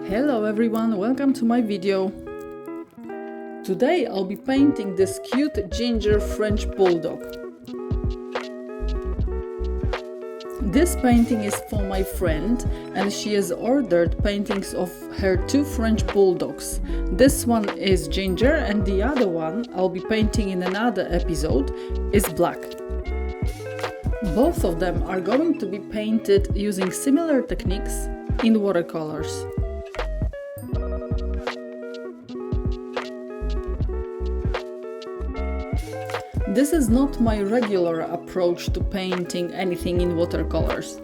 Hello everyone, welcome to my video. Today I'll be painting this cute ginger French Bulldog. This painting is for my friend and she has ordered paintings of her two French Bulldogs. This one is ginger and the other one I'll be painting in another episode is black. Both of them are going to be painted using similar techniques in watercolors. This is not my regular approach to painting anything in watercolors.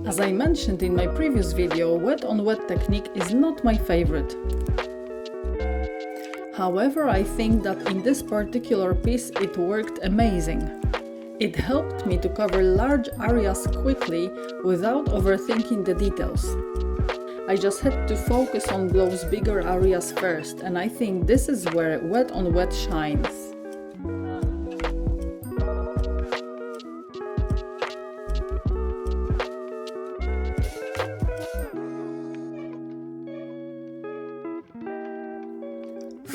As I mentioned in my previous video, wet on wet technique is not my favorite. However, I think that in this particular piece it worked amazing. It helped me to cover large areas quickly without overthinking the details. I just had to focus on those bigger areas first, and I think this is where wet on wet shines.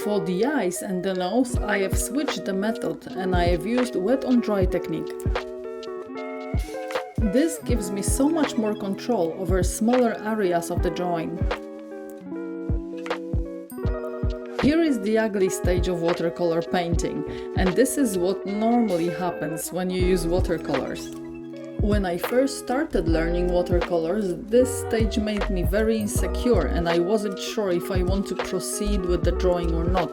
For the eyes and the nose, I have switched the method and I have used wet on dry technique. This gives me so much more control over smaller areas of the drawing. Here is the ugly stage of watercolor painting, and this is what normally happens when you use watercolors. When I first started learning watercolors, this stage made me very insecure and I wasn't sure if I want to proceed with the drawing or not.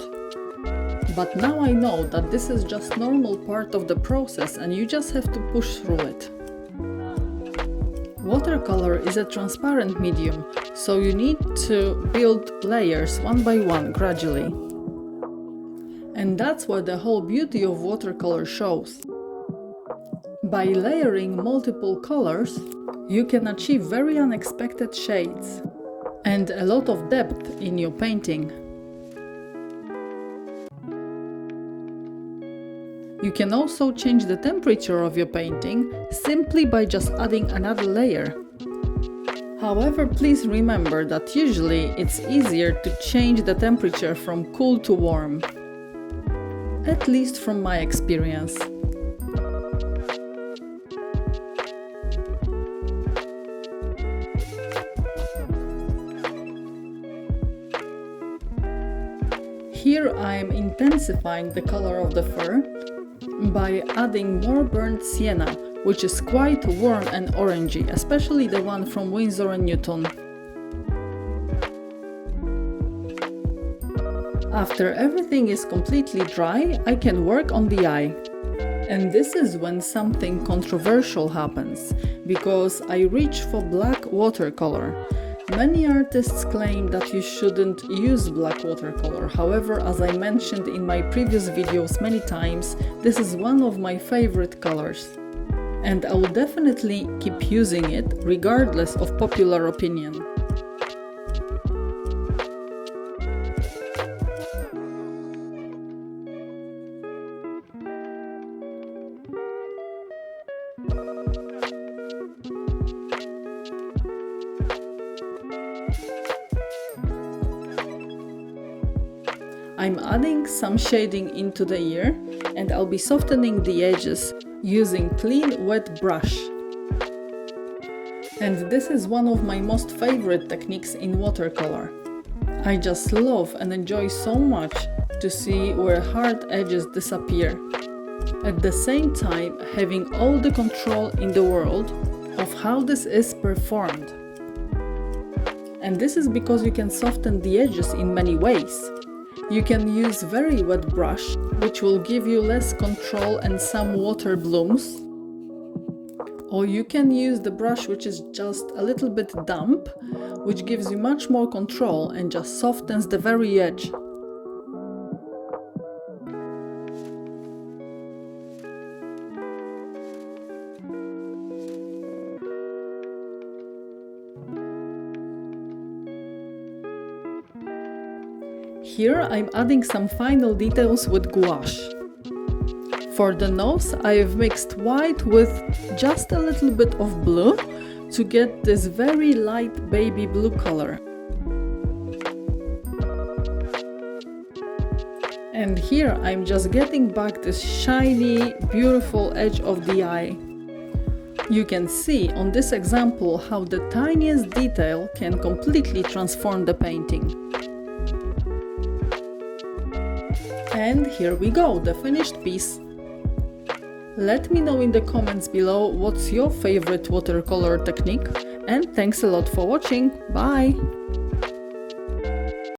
But now I know that this is just normal part of the process and you just have to push through it. Watercolor is a transparent medium, so you need to build layers one by one gradually. And that's where the whole beauty of watercolor shows. By layering multiple colors, you can achieve very unexpected shades and a lot of depth in your painting. You can also change the temperature of your painting simply by just adding another layer. However, please remember that usually it's easier to change the temperature from cool to warm, at least from my experience. Here I am intensifying the color of the fur by adding more burnt sienna, which is quite warm and orangey, especially the one from Winsor and Newton. After everything is completely dry, I can work on the eye. And this is when something controversial happens, because I reach for black watercolor. Many artists claim that you shouldn't use black watercolor. However, as I mentioned in my previous videos many times, this is one of my favorite colors. And I will definitely keep using it regardless of popular opinion. I'm adding some shading into the ear and I'll be softening the edges using clean wet brush. And this is one of my most favorite techniques in watercolor. I just love and enjoy so much to see where hard edges disappear. At the same time, having all the control in the world of how this is performed. And this is because you can soften the edges in many ways. You can use very wet brush, which will give you less control and some water blooms. Or you can use the brush which is just a little bit damp, which gives you much more control and just softens the very edge. Here I'm adding some final details with gouache. For the nose, I have mixed white with just a little bit of blue to get this very light baby blue color. And here I'm just getting back this shiny, beautiful edge of the eye. You can see on this example how the tiniest detail can completely transform the painting. And here we go, the finished piece. Let me know in the comments below what's your favorite watercolor technique, and thanks a lot for watching. Bye!